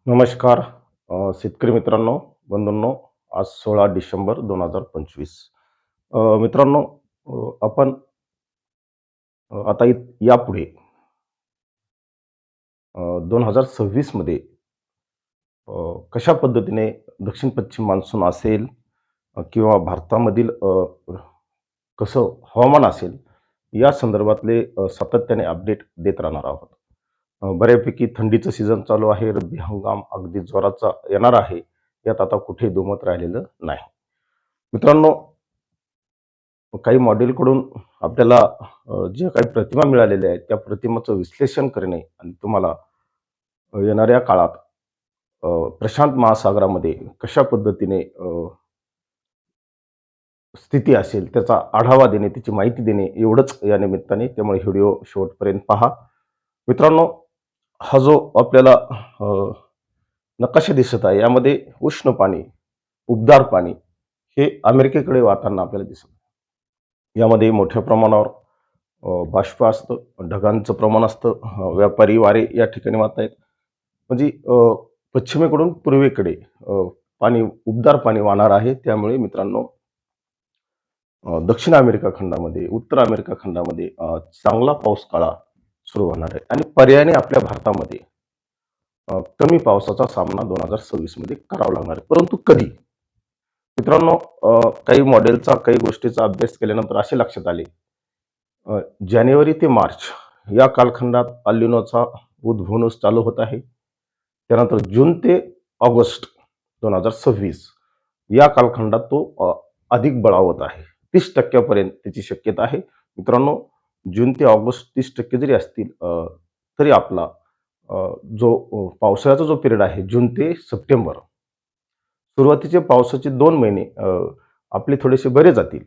नमस्कार शेतकरी मित्रांनो, बंधूंनो. आज 16 डिसेंबर 2025. मित्रांनो, आपण आता यापुढे 2026 मध्ये कशा पद्धतीने दक्षिण पश्चिम मान्सून असेल किंवा भारतामधील कसं हवामान असेल, या संदर्भातले सातत्याने अपडेट देत राहणार आहोत. बऱ्यापैकी थंडीचं सीझन चालू आहे. रब्बी हंगाम अगदी जोराचा येणार आहे. यात आता कुठे दुमत राहिलेलं नाही. मित्रांनो, काही मॉडेलकडून आपल्याला ज्या काही प्रतिमा मिळालेल्या आहेत, त्या प्रतिमाचं विश्लेषण करणे आणि तुम्हाला येणाऱ्या काळात प्रशांत महासागरामध्ये कशा पद्धतीने स्थिती असेल, त्याचा आढावा देणे, त्याची माहिती देणे, एवढंच या निमित्ताने. त्यामुळे व्हिडिओ शेवटपर्यंत पहा. मित्रांनो, हा जो आपल्याला नकाशा दिसत आहे, यामध्ये उष्ण पाणी, उबदार पाणी हे अमेरिकेकडे वाहताना आपल्याला दिसत आहे. यामध्ये मोठ्या प्रमाणावर बाष्प असतं, ढगांचं प्रमाण असतं, व्यापारी वारे या ठिकाणी वाहत आहेत. म्हणजे पश्चिमेकडून पूर्वेकडे पाणी, उबदार पाणी वाहणार आहे. त्यामुळे मित्रांनो, दक्षिण अमेरिका खंडामध्ये, उत्तर अमेरिका खंडामध्ये चांगला पाऊस काळा सुरू होणार आहे आणि पर्यायाने आपल्या भारतामध्ये कमी पावसाचा सामना 2026 मध्ये करावा लागणार आहे. परंतु कधी? मित्रांनो, काही मॉडेलचा, काही गोष्टीचा अभ्यास केल्यानंतर असे लक्षात आले, जानेवारी ते मार्च या कालखंडात अल्निनोचा उद्भवणं चालू होत आहे. त्यानंतर जून ते ऑगस्ट 2026 या कालखंडात तो अधिक बळावत आहे. 30% पर्यंत त्याची शक्यता आहे. मित्रांनो, जून ते ऑगस्ट 30% जरी असतील, तरी आपला जो पावसाळ्याचा जो पिरियड आहे, जून ते सप्टेंबर, सुरुवातीचे पावसाचे 2 महिने आपले थोडेसे बरे जातील,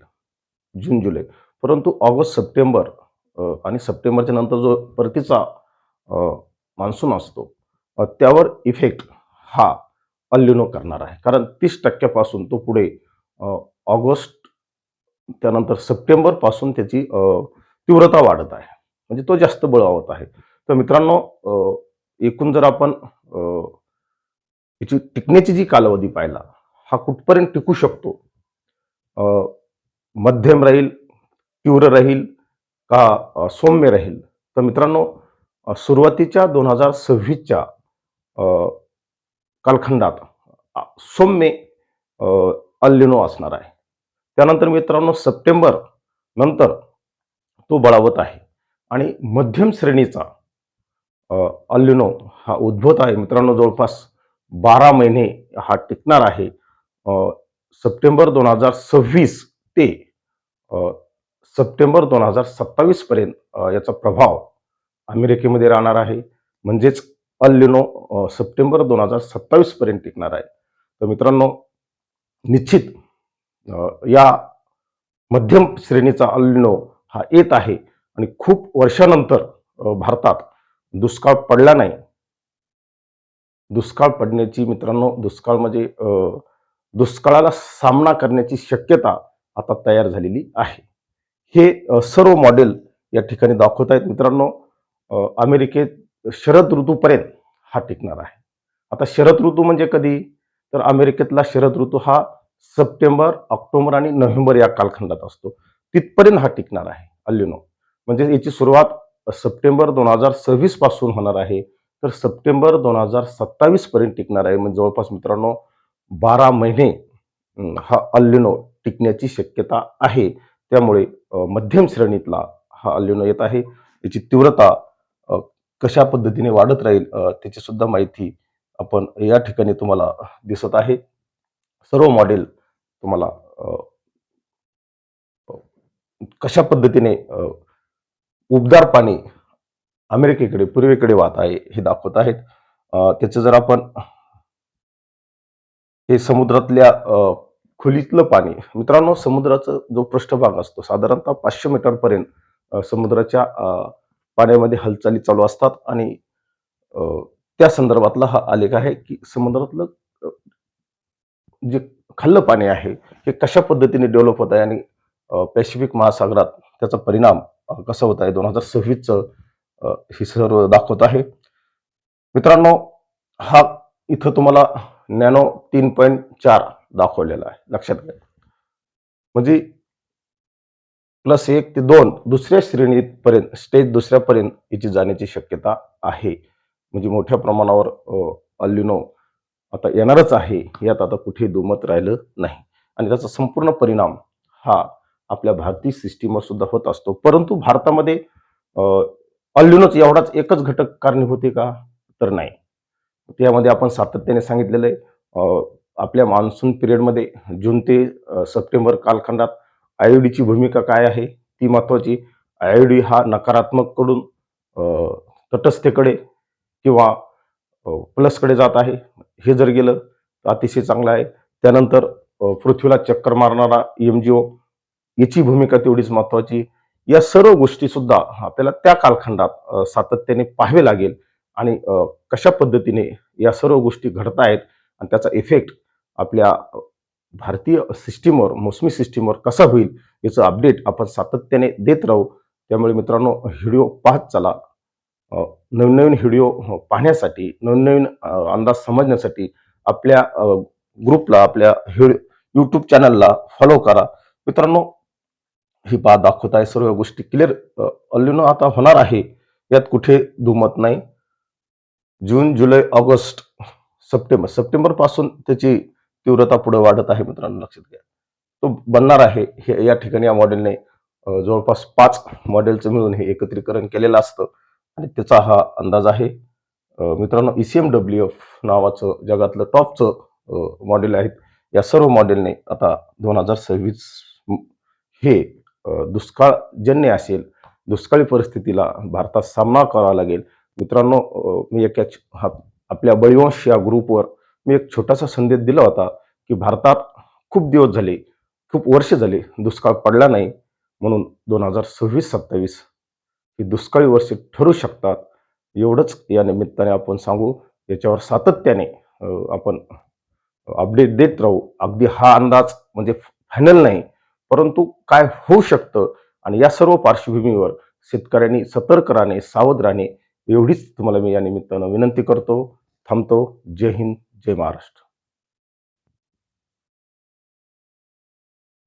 जून जुलै. परंतु ऑगस्ट सप्टेंबर आणि सप्टेंबरच्या नंतर जो परतीचा मान्सून असतो, त्यावर इफेक्ट हा अल्निनो करणार आहे. कारण 30% पासून तो पुढे ऑगस्ट, त्यानंतर सप्टेंबर पासून त्याची तीव्रता वाढत आहे. म्हणजे तो जास्त बळावत आहे. तर मित्रांनो, एकूण जर आपण याची टिकण्याची जी कालावधी पाहिला, हा कुठपर्यंत टिकू शकतो, मध्यम राहील, तीव्र राहील का सौम्य राहील? तर मित्रांनो, सुरुवातीच्या 2026च्या कालखंडात सौम्य अल्निनो असणार आहे. त्यानंतर मित्रांनो, सप्टेंबर नंतर तो बळावत आहे आणि मध्यम श्रेणीचा अल्निनो हा उद्भवत आहे. मित्रांनो, जवळपास 12 महिने हा टिकणार आहे. सप्टेंबर 2026 ते सप्टेंबर 2027 पर्यंत याचा प्रभाव अमेरिकेमध्ये राहणार आहे. म्हणजेच अल्निनो सप्टेंबर 2027 पर्यंत टिकणार आहे. तर मित्रांनो, निश्चित या मध्यम श्रेणीचा अल्निनो हा येत आहे आणि खूप वर्षानंतर भारतात दुष्काळ पडला नाही. दुष्काळ पडण्याची, मित्रांनो, दुष्काळ म्हणजे दुष्काळाला सामना करण्याची शक्यता आता तयार झालेली आहे. हे सर्व मॉडेल या ठिकाणी दाखवत आहेत. मित्रांनो, अमेरिकेत शरद ऋतूपर्यंत हा टिकणार आहे. आता शरद ऋतू म्हणजे कधी? तर अमेरिकेतला शरद ऋतू हा सप्टेंबर, ऑक्टोबर आणि नोव्हेंबर या कालखंडात असतो. तिथपर्यंत हा टिकणार आहे अल्निनो. म्हणजे याची सुरुवात सप्टेंबर 2026 पासून होणार आहे, तर सप्टेंबर 2027 पर्यंत टिकणार आहे. म्हणजे जवळपास मित्रांनो 12 महिने हा अल्निनो टिकण्याची शक्यता आहे. त्यामुळे मध्यम श्रेणीतला हा अल्निनो येत आहे. याची तीव्रता कशा पद्धतीने वाढत राहील, त्याची सुद्धा माहिती आपण या ठिकाणी तुम्हाला दिसत आहे. सर्व मॉडेल तुम्हाला कशा पद्धतीने उबदार पाणी अमेरिकेकडे, पूर्वेकडे वाहत आहे हे दाखवत आहेत. त्याचं जर आपण हे समुद्रातल्या खोलीतलं पाणी, मित्रांनो, समुद्राचा जो पृष्ठभाग असतो साधारणतः 500 मीटरपर्यंत समुद्राच्या पाण्यामध्ये हालचाली चालू असतात आणि त्या संदर्भातला हा आलेख आहे की समुद्रातलं जे खाल्लं पाणी आहे हे कशा पद्धतीने डेव्हलप होत आहे आणि पॅसिफिक महासागरात त्याचा परिणाम कसा होत आहे 2026चं हे सर्व दाखवत आहे. मित्रांनो, हा इथं तुम्हाला नॅनो 3.4 दाखवलेला आहे. लक्षात घ्या. म्हणजे +1 ते 2 दुसऱ्या श्रेणीपर्यंत स्टेज दुसऱ्यापर्यंत याची जाण्याची शक्यता आहे. म्हणजे मोठ्या प्रमाणावर अल निनो आता येणारच आहे, यात आता कुठेही दुमत राहिलं नाही. आणि त्याचा संपूर्ण परिणाम हा आपल्या भारतीय सिस्टीमवर सुद्धा होत असतो. परंतु भारतामध्ये अ, अल निनोच एवढाच एकच घटक कारणीभूत आहे का? तर नाही. त्यामध्ये आपण सातत्याने सांगितलेलं आहे. आपल्या मान्सून पिरियडमध्ये जून ते सप्टेंबर कालखंडात आय-ओ-डीची भूमिका काय आहे? ती महत्त्वाची. आय-ओ-डी हा नकारात्मककडून तटस्थतेकडे किंवा प्लसकडे जात आहे. हे जर गेलं तर अतिशय चांगलं आहे. त्यानंतर पृथ्वीला चक्कर मारणारा एम-जी-ओ याची भूमिका तेवढीच महत्त्वाची. या सर्व गोष्टीसुद्धा आपल्याला त्या कालखंडात सातत्याने पाहावे लागेल आणि कशा पद्धतीने या सर्व गोष्टी घडतायत आणि त्याचा इफेक्ट आपल्या भारतीय सिस्टीमवर, मोसमी सिस्टीमवर कसा होईल याचं अपडेट आपण सातत्याने देत राहू. त्यामुळे मित्रांनो, व्हिडिओ पाहत चला. नवीन-नवीन व्हिडिओ पाहण्यासाठी, नवीन-नवीन अंदाज समजण्यासाठी आपल्या ग्रुपला, आपल्या YouTube चॅनलला फॉलो करा. मित्रांनो, ही पहा दाखवत आहे सर्व गोष्टी क्लिअर. अल निनो आता होणार आहे, यात कुठे दुमत नाही. जून, जुलै, ऑगस्ट, सप्टेंबरपासून त्याची तीव्रता पुढे वाढत आहे मित्रांनो, लक्षात घ्या. तो बनणार आहे. हे या ठिकाणी या मॉडेलने जवळपास 5 मॉडेलचं मिळून हे एकत्रीकरण केलेलं असतं आणि त्याचा हा अंदाज आहे. मित्रांनो, ECMWF नावाचं जगातलं टॉपचं मॉडेल आहेत. या सर्व मॉडेलने आता 2026 हे दुष्काळजन्य असेल, दुष्काळी परिस्थितीला भारतात सामना करावा लागेल. मित्रांनो, मी आपल्या बळीवंश या ग्रुपवर मी एक छोटासा संदेश दिला होता, की भारतात खूप दिवस झाले, खूप वर्ष झाले दुष्काळ पडला नाही. म्हणून 2026-27 ही दुष्काळी वर्षे ठरू शकतात. एवढंच या निमित्ताने आपण सांगू. याच्यावर सातत्याने आपण अपडेट देत राहू. अगदी हा अंदाज म्हणजे फायनल नाही, परंतु काय होऊ शकतं आणि या सर्व पार्श्वभूमीवर शेतकऱ्यांनी सतर्क राहणे, सावध राहणे एवढीच तुम्हाला मी या निमित्तानं विनंती करतो. थांबतो. जय हिंद, जय महाराष्ट्र.